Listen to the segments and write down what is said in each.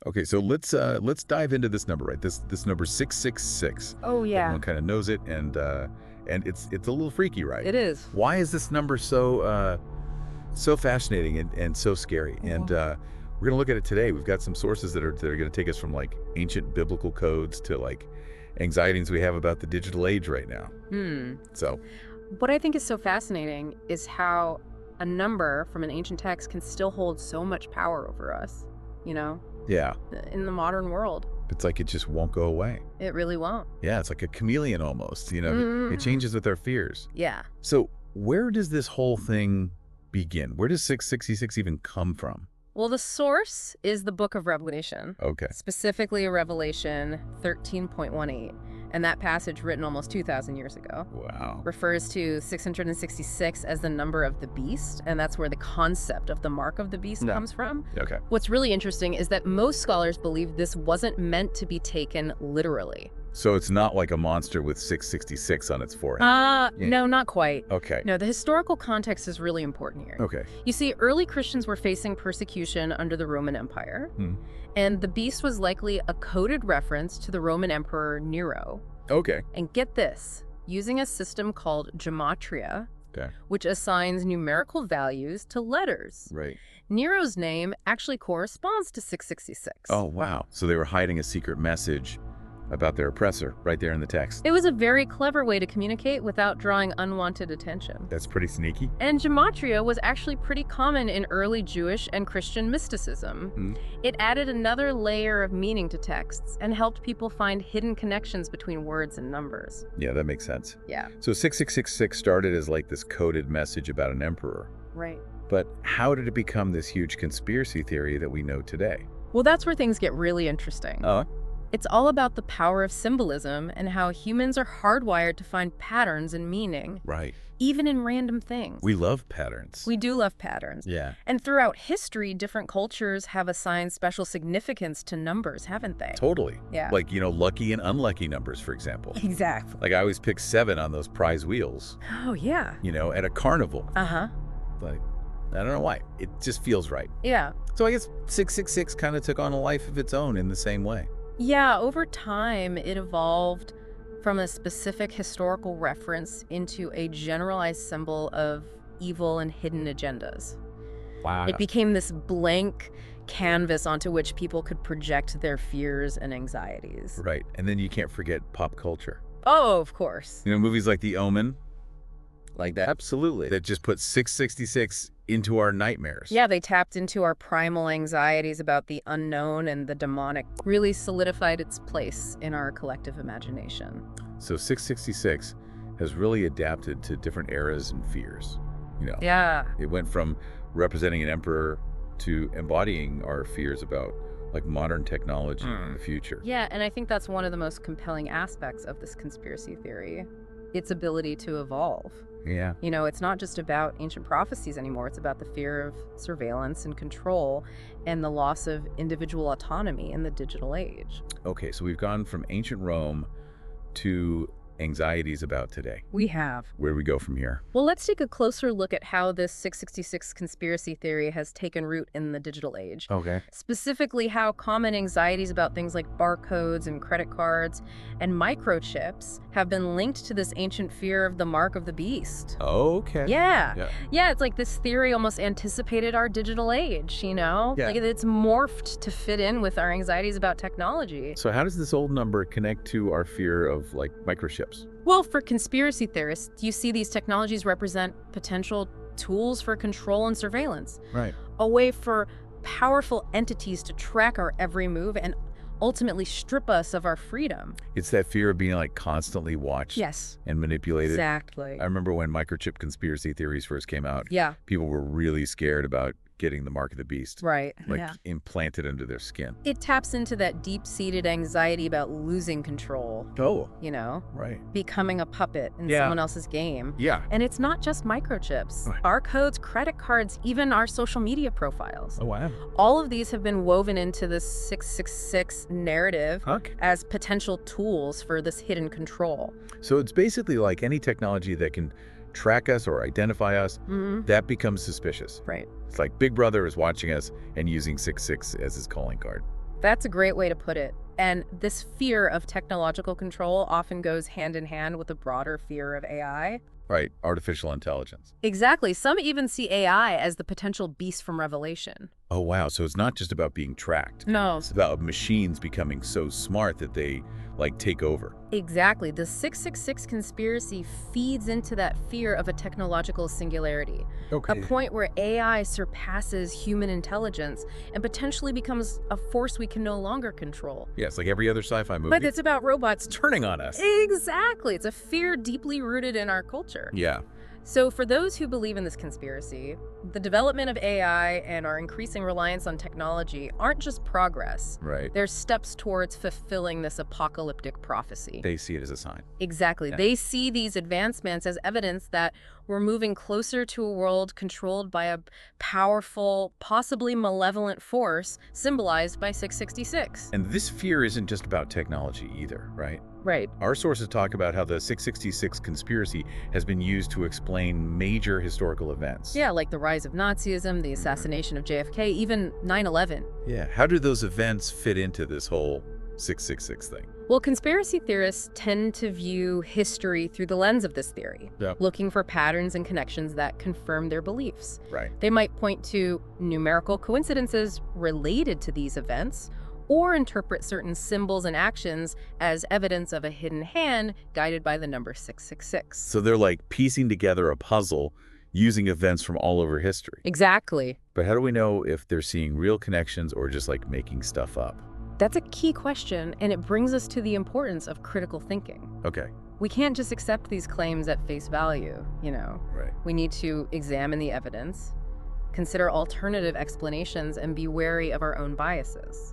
Okay, so let's dive into this number, right? This number 666. Oh, yeah. Everyone kind of knows it, and it's a little freaky, right? It is. Why is this number so fascinating and so scary? And we're gonna look at it today. We've got some sources that are gonna take us from like ancient biblical codes to like anxieties we have about the digital age right now. So What I think is so fascinating is how a number from an ancient text can still hold so much power over us, you know, yeah, in the modern world. it's like it just won't go away. It really won't. Yeah, it's like a chameleon almost, you know, it changes with our fears. Yeah. So where does this whole thing begin? Where does 666 even come from? Well, the source is the book of Revelation, Okay. specifically Revelation 13.18. And that passage, written almost 2,000 years ago, Wow. refers to 666 as the number of the beast, and that's where the concept of the mark of the beast Yeah. comes from. Okay. What's really interesting is that most scholars believe this wasn't meant to be taken literally. So it's not like a monster with 666 on its forehead. No, not quite. Okay. No, the historical context is really important here. Okay. You see, early Christians were facing persecution under the Roman Empire, and the beast was likely a coded reference to the Roman Emperor Nero. Okay. And get this, using a system called gematria, Okay. which assigns numerical values to letters. Right. Nero's name actually corresponds to 666. Oh, wow. So they were hiding a secret message about their oppressor right there in the text. It was a very clever way to communicate without drawing unwanted attention. That's pretty sneaky. And gematria was actually pretty common in early Jewish and Christian mysticism. It added another layer of meaning to texts and helped people find hidden connections between words and numbers. Yeah, that makes sense. Yeah, So 6666 started as like this coded message about an emperor. right. But how did it become this huge conspiracy theory that we know today? Well, that's where things get really interesting. Oh, It's all about the power of symbolism and how humans are hardwired to find patterns and meaning, right. even in random things. We love patterns. We do love patterns. Yeah. And throughout history, different cultures have assigned special significance to numbers, haven't they? Totally. Yeah. Like, you know, lucky and unlucky numbers, for example. Exactly. Like I always pick 7 on those prize wheels, Oh, yeah. you know, at a carnival. Uh-huh. Like, I don't know why. It just feels right. Yeah. So I guess 666 kind of took on a life of its own in the same way. Yeah, over time, it evolved from a specific historical reference into a generalized symbol of evil and hidden agendas. Wow. It became this blank canvas onto which people could project their fears and anxieties. Right. And then you can't forget pop culture. Oh, of course. You know, movies like The Omen, like that. Absolutely. That just put 666 into our nightmares. Yeah, they tapped into our primal anxieties about the unknown and the demonic, really solidified its place in our collective imagination. So 666 has really adapted to different eras and fears. You know, Yeah. it went from representing an emperor to embodying our fears about like modern technology in the future. Yeah, and I think that's one of the most compelling aspects of this conspiracy theory, its ability to evolve. Yeah. You know, it's not just about ancient prophecies anymore. It's about the fear of surveillance and control and the loss of individual autonomy in the digital age. Okay, so we've gone from ancient Rome to anxieties about today. We have. Where do we go from here? Well, let's take a closer look at how this 666 conspiracy theory has taken root in the digital age. Okay. Specifically, how common anxieties about things like barcodes and credit cards and microchips have been linked to this ancient fear of the mark of the beast. Okay. Yeah. Yeah, it's like this theory almost anticipated our digital age, you know? Yeah. Like it's morphed to fit in with our anxieties about technology. So how does this old number connect to our fear of like microchips? Well, for conspiracy theorists, you see these technologies represent potential tools for control and surveillance. Right. A way for powerful entities to track our every move and ultimately strip us of our freedom. It's that fear of being like constantly watched Yes. and manipulated. Exactly. I remember when microchip conspiracy theories first came out, Yeah. people were really scared about getting the mark of the beast, Right. like Yeah. implanted under their skin. It taps into that deep-seated anxiety about losing control, Oh, you know, right. becoming a puppet in Yeah. someone else's game. Yeah. And it's not just microchips. Right. Barcodes, credit cards, even our social media profiles. Oh, wow. All of these have been woven into the 666 narrative Okay. as potential tools for this hidden control. So it's basically like any technology that can track us or identify us, that becomes suspicious. Right. It's like Big Brother is watching us and using 66 as his calling card. That's a great way to put it. And this fear of technological control often goes hand in hand with a broader fear of AI. Right, artificial intelligence. Exactly. Some even see AI as the potential beast from Revelation. Oh, wow. So it's not just about being tracked. No. It's about machines becoming so smart that they, take over. Exactly. The 666 conspiracy feeds into that fear of a technological singularity. Okay. A point where AI surpasses human intelligence and potentially becomes a force we can no longer control. Yeah, it's like every other sci-fi movie. But it's about robots turning on us. Exactly. It's a fear deeply rooted in our culture. Yeah. So for those who believe in this conspiracy, the development of AI and our increasing reliance on technology aren't just progress. Right. They're steps towards fulfilling this apocalyptic prophecy. They see it as a sign. Exactly. Yeah. They see these advancements as evidence that we're moving closer to a world controlled by a powerful, possibly malevolent force symbolized by 666. And this fear isn't just about technology either, right? Right. Our sources talk about how the 666 conspiracy has been used to explain major historical events. Yeah, like the rise of Nazism, the assassination of JFK, even 9/11. Yeah. How do those events fit into this whole 666 thing? Well, conspiracy theorists tend to view history through the lens of this theory, looking for patterns and connections that confirm their beliefs. Right. They might point to numerical coincidences related to these events, or interpret certain symbols and actions as evidence of a hidden hand guided by the number 666. So they're piecing together a puzzle using events from all over history. Exactly. But how do we know if they're seeing real connections or just making stuff up? That's a key question, and it brings us to the importance of critical thinking. Okay. We can't just accept these claims at face value, Right. We need to examine the evidence, consider alternative explanations, and be wary of our own biases.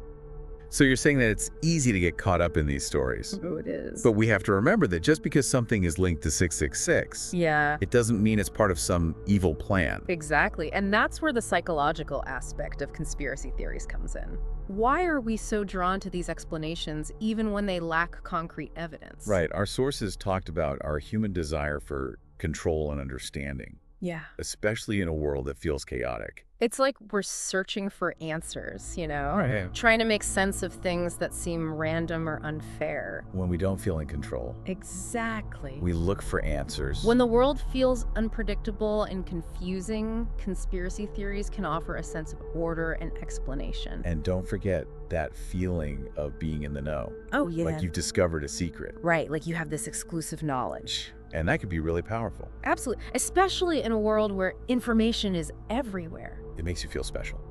So you're saying that it's easy to get caught up in these stories. Oh, it is. But we have to remember that just because something is linked to 666, Yeah. it doesn't mean it's part of some evil plan. Exactly. And that's where the psychological aspect of conspiracy theories comes in. Why are we so drawn to these explanations even when they lack concrete evidence? Right. Our sources talked about our human desire for control and understanding, Yeah. especially in a world that feels chaotic. It's like we're searching for answers, Right. Trying to make sense of things that seem random or unfair. When we don't feel in control, Exactly. we look for answers. When the world feels unpredictable and confusing, conspiracy theories can offer a sense of order and explanation. And don't forget that feeling of being in the know. Oh, yeah. Like you've discovered a secret. Right, like you have this exclusive knowledge. And that could be really powerful. Absolutely. Especially in a world where information is everywhere. It makes you feel special.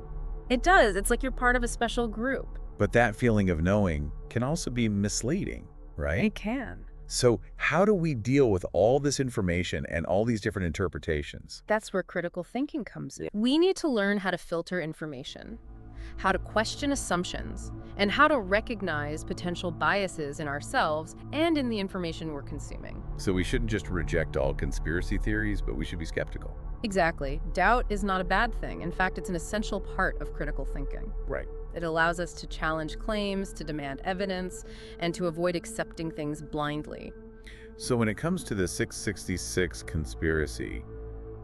It does. It's like you're part of a special group. But that feeling of knowing can also be misleading, right? It can. So how do we deal with all this information and all these different interpretations? That's where critical thinking comes in. We need to learn how to filter information, how to question assumptions, and how to recognize potential biases in ourselves and in the information we're consuming. So we shouldn't just reject all conspiracy theories, but we should be skeptical. Exactly. Doubt is not a bad thing. In fact, it's an essential part of critical thinking. Right. It allows us to challenge claims, to demand evidence, and to avoid accepting things blindly. So when it comes to the 666 conspiracy,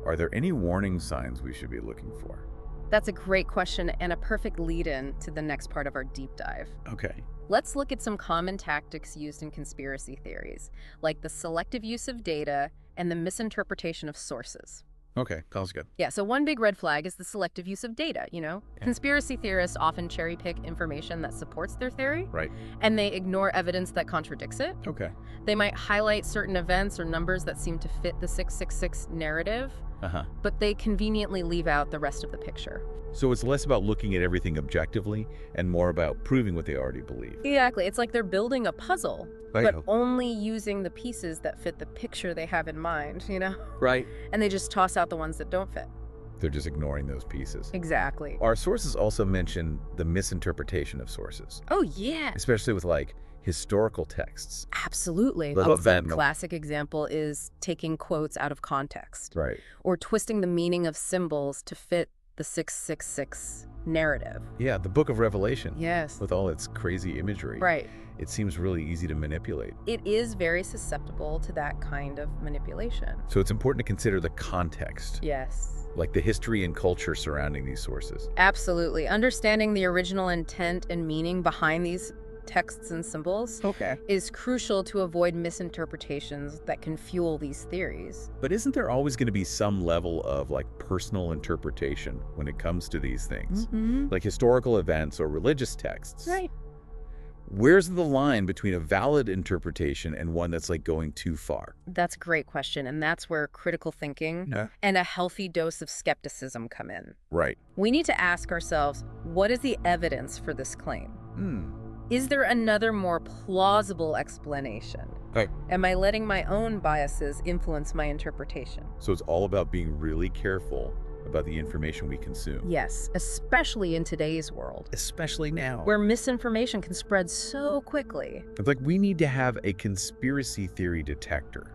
are there any warning signs we should be looking for? That's a great question and a perfect lead-in to the next part of our deep dive. Okay. Let's look at some common tactics used in conspiracy theories, like the selective use of data and the misinterpretation of sources. Okay, sounds good. Yeah, so one big red flag is the selective use of data, Conspiracy theorists often cherry-pick information that supports their theory, Right. and they ignore evidence that contradicts it. Okay. They might highlight certain events or numbers that seem to fit the 666 narrative, but they conveniently leave out the rest of the picture. So it's less about looking at everything objectively and more about proving what they already believe. Exactly. It's like they're building a puzzle, Right. but only using the pieces that fit the picture they have in mind, Right. And they just toss out the ones that don't fit. They're just ignoring those pieces. Exactly. Our sources also mention the misinterpretation of sources, Oh, yeah. especially with historical texts. Absolutely. Let's A classic example is taking quotes out of context, Right. or twisting the meaning of symbols to fit the 666 narrative. Yeah, the book of Revelation. Yes. With all its crazy imagery. Right. It seems really easy to manipulate. It is very susceptible to that kind of manipulation. So it's important to consider the context. Yes. like the history and culture surrounding these sources. Absolutely. Understanding the original intent and meaning behind these texts and symbols is crucial to avoid misinterpretations that can fuel these theories. But isn't there always going to be some level of like personal interpretation when it comes to these things? Like historical events or religious texts? Right. Where's the line between a valid interpretation and one that's like going too far? That's a great question, and that's where critical thinking and a healthy dose of skepticism come in. Right. We need to ask ourselves, what is the evidence for this claim? Is there another more plausible explanation? Right. Am I letting my own biases influence my interpretation? So it's all about being really careful about the information we consume. Yes, especially in today's world, Especially now. where misinformation can spread so quickly. It's like we need to have a conspiracy theory detector,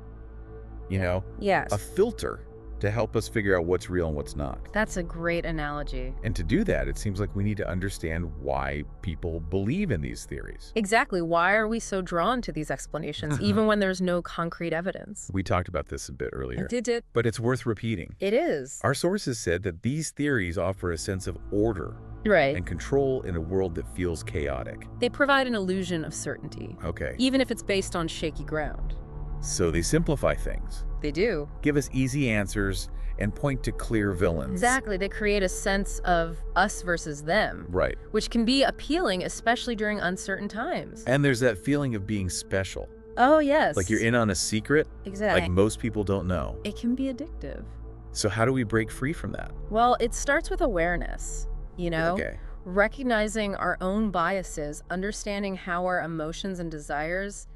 you know, Yes, a filter to help us figure out what's real and what's not. that's a great analogy. And to do that, it seems like we need to understand why people believe in these theories. Exactly. Why are we so drawn to these explanations, even when there's no concrete evidence? We talked about this a bit earlier, Did it? but it's worth repeating. It is. Our sources said that these theories offer a sense of order Right. and control in a world that feels chaotic. They provide an illusion of certainty, Okay, even if it's based on shaky ground. so they simplify things, They do. give us easy answers, and point to clear villains. Exactly. They create a sense of us versus them, Right. which can be appealing, especially during uncertain times. And there's that feeling of being special. Oh, yes. Like you're in on a secret, Exactly. like most people don't know. It can be addictive. So how do we break free from that? Well, it starts with awareness, you know? Okay. Recognizing our own biases, understanding how our emotions and desires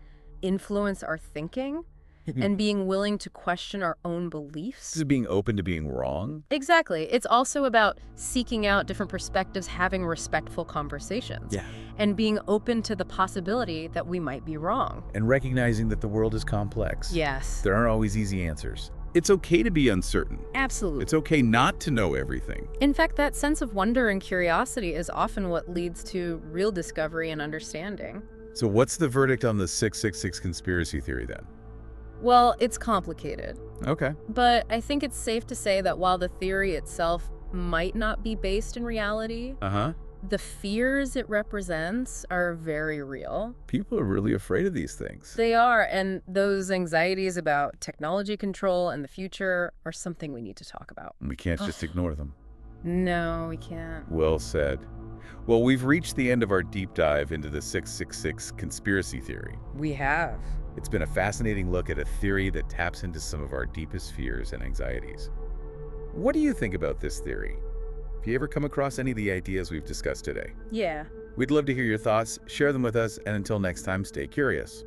influence our thinking, and being willing to question our own beliefs. This is being open to being wrong. Exactly. It's also about seeking out different perspectives, having respectful conversations, and being open to the possibility that we might be wrong. And recognizing that the world is complex. Yes. There aren't always easy answers. It's okay to be uncertain. Absolutely. It's okay not to know everything. In fact, that sense of wonder and curiosity is often what leads to real discovery and understanding. So what's the verdict on the 666 conspiracy theory then? Well, it's complicated, Okay. but I think it's safe to say that while the theory itself might not be based in reality, Uh-huh. the fears it represents are very real. People are really afraid of these things. They are, and those anxieties about technology control and the future are something we need to talk about. We can't just ignore them. No, we can't. Well said. Well, we've reached the end of our deep dive into the 666 conspiracy theory. We have. It's been a fascinating look at a theory that taps into some of our deepest fears and anxieties. What do you think about this theory? Have you ever come across any of the ideas we've discussed today? Yeah. We'd love to hear your thoughts. Share them with us, and until next time, stay curious.